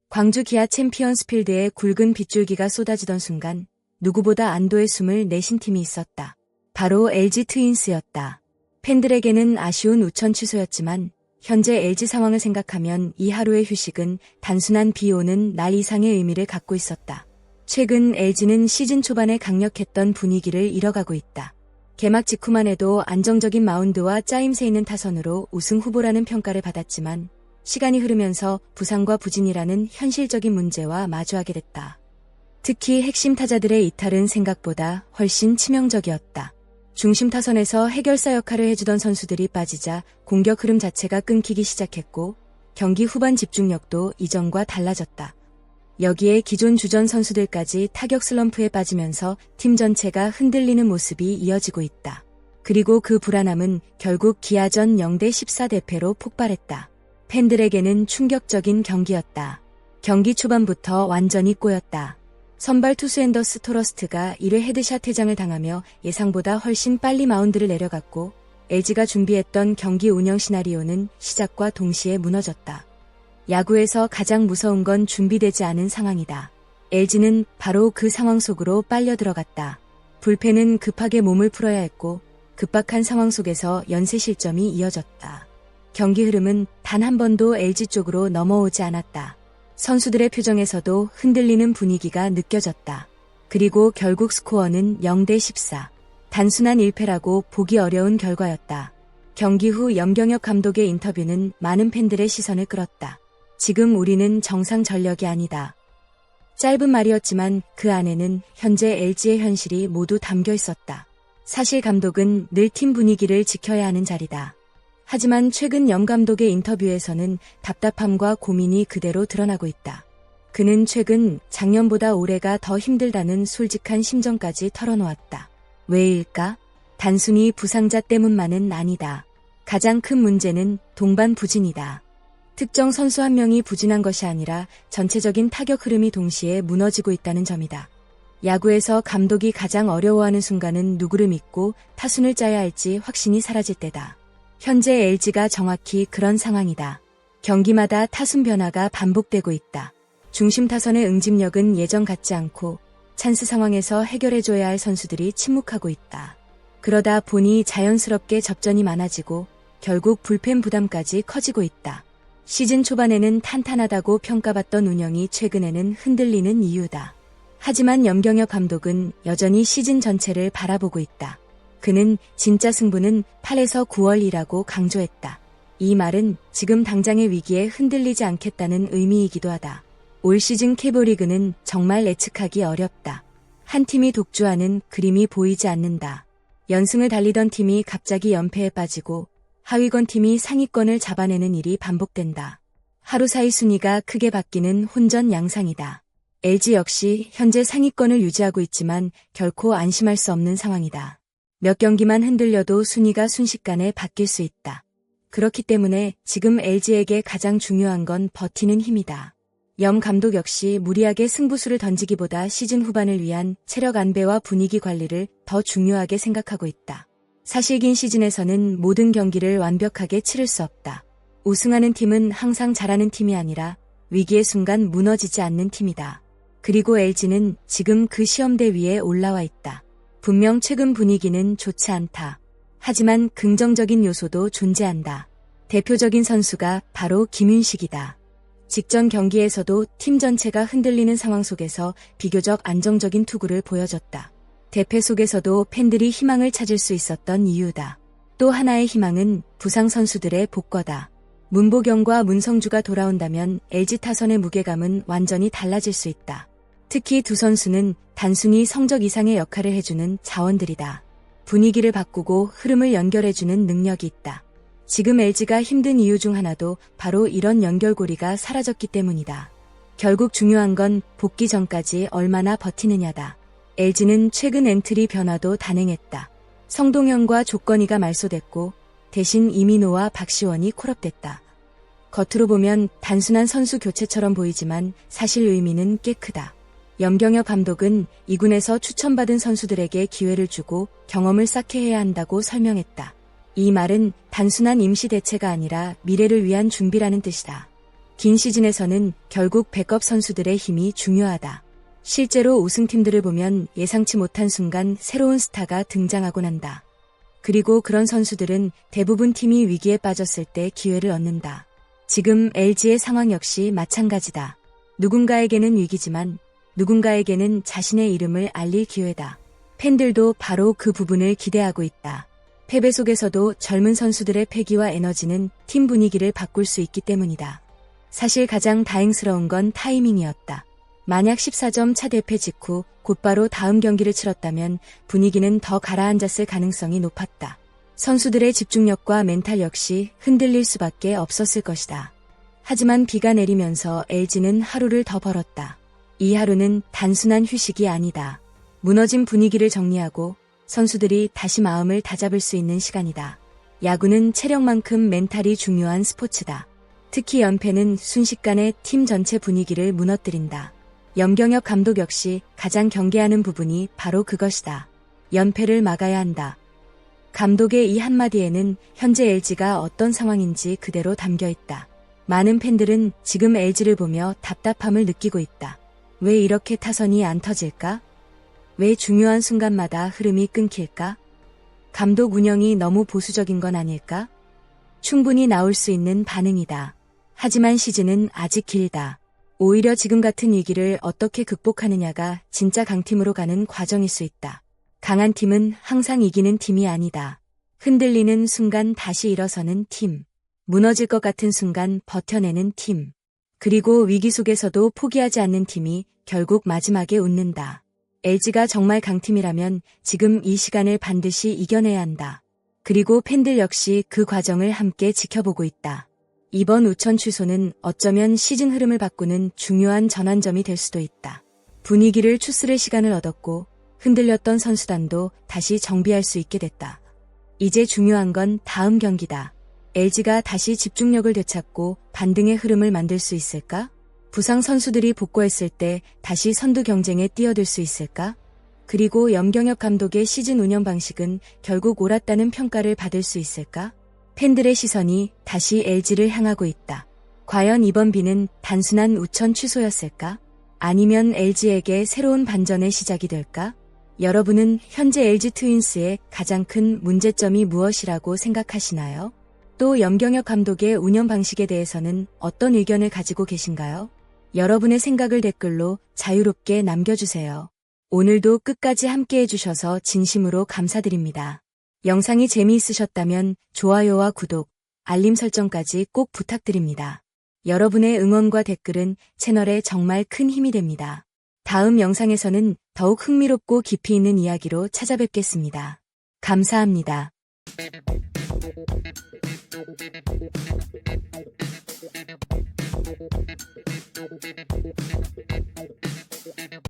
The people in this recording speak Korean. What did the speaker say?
광주 기아 챔피언스 필드에 굵은 빗줄기가 쏟아지던 순간 누구보다 안도의 숨을 내쉰 팀이 있었다. 바로 LG 트윈스였다. 팬들에게는 아쉬운 우천 취소였지만 현재 LG 상황을 생각하면 이 하루의 휴식은 단순한 비 오는 날 이상의 의미를 갖고 있었다. 최근 LG는 시즌 초반에 강력했던 분위기를 잃어가고 있다. 개막 직후만 해도 안정적인 마운드와 짜임새 있는 타선으로 우승 후보라는 평가를 받았지만 시간이 흐르면서 부상과 부진이라는 현실적인 문제와 마주하게 됐다. 특히 핵심 타자들의 이탈은 생각보다 훨씬 치명적이었다. 중심 타선에서 해결사 역할을 해주던 선수들이 빠지자 공격 흐름 자체가 끊기기 시작했고 경기 후반 집중력도 이전과 달라졌다. 여기에 기존 주전 선수들까지 타격 슬럼프에 빠지면서 팀 전체가 흔들리는 모습이 이어지고 있다. 그리고 그 불안함은 결국 기아전 0대14 대패로 폭발했다. 팬들에게는 충격적인 경기였다. 경기 초반부터 완전히 꼬였다. 선발 투수 앤더스 토러스트가 1회 헤드샷 퇴장을 당하며 예상보다 훨씬 빨리 마운드를 내려갔고 LG가 준비했던 경기 운영 시나리오는 시작과 동시에 무너졌다. 야구에서 가장 무서운 건 준비되지 않은 상황이다. LG는 바로 그 상황 속으로 빨려 들어갔다. 불펜은 급하게 몸을 풀어야 했고 급박한 상황 속에서 연쇄 실점이 이어졌다. 경기 흐름은 단 한 번도 LG 쪽으로 넘어오지 않았다. 선수들의 표정에서도 흔들리는 분위기가 느껴졌다. 그리고 결국 스코어는 0대14. 단순한 1패라고 보기 어려운 결과였다. 경기 후 염경엽 감독의 인터뷰는 많은 팬들의 시선을 끌었다. 지금 우리는 정상 전력이 아니다. 짧은 말이었지만 그 안에는 현재 LG의 현실이 모두 담겨 있었다. 사실 감독은 늘 팀 분위기를 지켜야 하는 자리다. 하지만 최근 염 감독의 인터뷰에서는 답답함과 고민이 그대로 드러나고 있다. 그는 최근 작년보다 올해가 더 힘들다는 솔직한 심정까지 털어놓았다. 왜일까? 단순히 부상자 때문만은 아니다. 가장 큰 문제는 동반 부진이다. 특정 선수 한 명이 부진한 것이 아니라 전체적인 타격 흐름이 동시에 무너지고 있다는 점이다. 야구에서 감독이 가장 어려워하는 순간은 누구를 믿고 타순을 짜야 할지 확신이 사라질 때다. 현재 LG가 정확히 그런 상황이다. 경기마다 타순 변화가 반복되고 있다. 중심 타선의 응집력은 예전 같지 않고 찬스 상황에서 해결해줘야 할 선수들이 침묵하고 있다. 그러다 보니 자연스럽게 접전이 많아지고 결국 불펜 부담까지 커지고 있다. 시즌 초반에는 탄탄하다고 평가받던 운영이 최근에는 흔들리는 이유다. 하지만 염경엽 감독은 여전히 시즌 전체를 바라보고 있다. 그는 진짜 승부는 8에서 9월이라고 강조했다. 이 말은 지금 당장의 위기에 흔들리지 않겠다는 의미이기도 하다. 올 시즌 캐볼리그는 정말 예측하기 어렵다. 한 팀이 독주하는 그림이 보이지 않는다. 연승을 달리던 팀이 갑자기 연패에 빠지고 하위권 팀이 상위권을 잡아내는 일이 반복된다. 하루 사이 순위가 크게 바뀌는 혼전양상이다. LG 역시 현재 상위권을 유지하고 있지만 결코 안심할 수 없는 상황이다. 몇 경기만 흔들려도 순위가 순식간에 바뀔 수 있다. 그렇기 때문에 지금 LG에게 가장 중요한 건 버티는 힘이다. 염 감독 역시 무리하게 승부수를 던지기보다 시즌 후반을 위한 체력 안배와 분위기 관리를 더 중요하게 생각하고 있다. 사실 긴 시즌에서는 모든 경기를 완벽하게 치를 수 없다. 우승하는 팀은 항상 잘하는 팀이 아니라 위기의 순간 무너지지 않는 팀이다. 그리고 LG는 지금 그 시험대 위에 올라와 있다. 분명 최근 분위기는 좋지 않다. 하지만 긍정적인 요소도 존재한다. 대표적인 선수가 바로 김윤식이다. 직전 경기에서도 팀 전체가 흔들리는 상황 속에서 비교적 안정적인 투구를 보여줬다. 대패 속에서도 팬들이 희망을 찾을 수 있었던 이유다. 또 하나의 희망은 부상 선수들의 복거다. 문보경과 문성주가 돌아온다면 LG 타선의 무게감은 완전히 달라질 수 있다. 특히 두 선수는 단순히 성적 이상의 역할을 해주는 자원들이다. 분위기를 바꾸고 흐름을 연결해주는 능력이 있다. 지금 LG가 힘든 이유 중 하나도 바로 이런 연결고리가 사라졌기 때문이다. 결국 중요한 건 복귀 전까지 얼마나 버티느냐다. LG는 최근 엔트리 변화도 단행했다. 성동현과 조건희가 말소됐고 대신 이민호와 박시원이 콜업됐다. 겉으로 보면 단순한 선수 교체처럼 보이지만 사실 의미는 꽤 크다. 염경엽 감독은 2군에서 추천받은 선수들에게 기회를 주고 경험을 쌓게 해야 한다고 설명했다. 이 말은 단순한 임시 대체가 아니라 미래를 위한 준비라는 뜻이다. 긴 시즌에서는 결국 백업 선수들의 힘이 중요하다. 실제로 우승팀들을 보면 예상치 못한 순간 새로운 스타가 등장하곤 한다. 그리고 그런 선수들은 대부분 팀이 위기에 빠졌을 때 기회를 얻는다. 지금 LG의 상황 역시 마찬가지다. 누군가에게는 위기지만 누군가에게는 자신의 이름을 알릴 기회다. 팬들도 바로 그 부분을 기대하고 있다. 패배 속에서도 젊은 선수들의 패기와 에너지는 팀 분위기를 바꿀 수 있기 때문이다. 사실 가장 다행스러운 건 타이밍이었다. 만약 14점 차 대패 직후 곧바로 다음 경기를 치렀다면 분위기는 더 가라앉았을 가능성이 높았다. 선수들의 집중력과 멘탈 역시 흔들릴 수밖에 없었을 것이다. 하지만 비가 내리면서 LG는 하루를 더 벌었다. 이 하루는 단순한 휴식이 아니다. 무너진 분위기를 정리하고 선수들이 다시 마음을 다잡을 수 있는 시간이다. 야구는 체력만큼 멘탈이 중요한 스포츠다. 특히 연패는 순식간에 팀 전체 분위기를 무너뜨린다. 염경엽 감독 역시 가장 경계하는 부분이 바로 그것이다. 연패를 막아야 한다. 감독의 이 한마디에는 현재 LG가 어떤 상황인지 그대로 담겨 있다. 많은 팬들은 지금 LG를 보며 답답함을 느끼고 있다. 왜 이렇게 타선이 안 터질까? 왜 중요한 순간마다 흐름이 끊길까? 감독 운영이 너무 보수적인 건 아닐까? 충분히 나올 수 있는 반응이다. 하지만 시즌은 아직 길다. 오히려 지금 같은 위기를 어떻게 극복하느냐가 진짜 강팀으로 가는 과정일 수 있다. 강한 팀은 항상 이기는 팀이 아니다. 흔들리는 순간 다시 일어서는 팀. 무너질 것 같은 순간 버텨내는 팀. 그리고 위기 속에서도 포기하지 않는 팀이 결국 마지막에 웃는다. LG가 정말 강팀이라면 지금 이 시간을 반드시 이겨내야 한다. 그리고 팬들 역시 그 과정을 함께 지켜보고 있다. 이번 우천 취소는 어쩌면 시즌 흐름을 바꾸는 중요한 전환점이 될 수도 있다. 분위기를 추스를 시간을 얻었고 흔들렸던 선수단도 다시 정비할 수 있게 됐다. 이제 중요한 건 다음 경기다. LG가 다시 집중력을 되찾고 반등의 흐름을 만들 수 있을까? 부상 선수들이 복구했을 때 다시 선두 경쟁에 뛰어들 수 있을까? 그리고 염경엽 감독의 시즌 운영 방식은 결국 옳았다는 평가를 받을 수 있을까? 팬들의 시선이 다시 LG를 향하고 있다. 과연 이번 비는 단순한 우천 취소였을까? 아니면 LG에게 새로운 반전의 시작이 될까? 여러분은 현재 LG 트윈스의 가장 큰 문제점이 무엇이라고 생각하시나요? 또 염경엽 감독의 운영 방식에 대해서는 어떤 의견을 가지고 계신가요? 여러분의 생각을 댓글로 자유롭게 남겨주세요. 오늘도 끝까지 함께 해주셔서 진심으로 감사드립니다. 영상이 재미있으셨다면 좋아요와 구독, 알림 설정까지 꼭 부탁드립니다. 여러분의 응원과 댓글은 채널에 정말 큰 힘이 됩니다. 다음 영상에서는 더욱 흥미롭고 깊이 있는 이야기로 찾아뵙겠습니다. 감사합니다.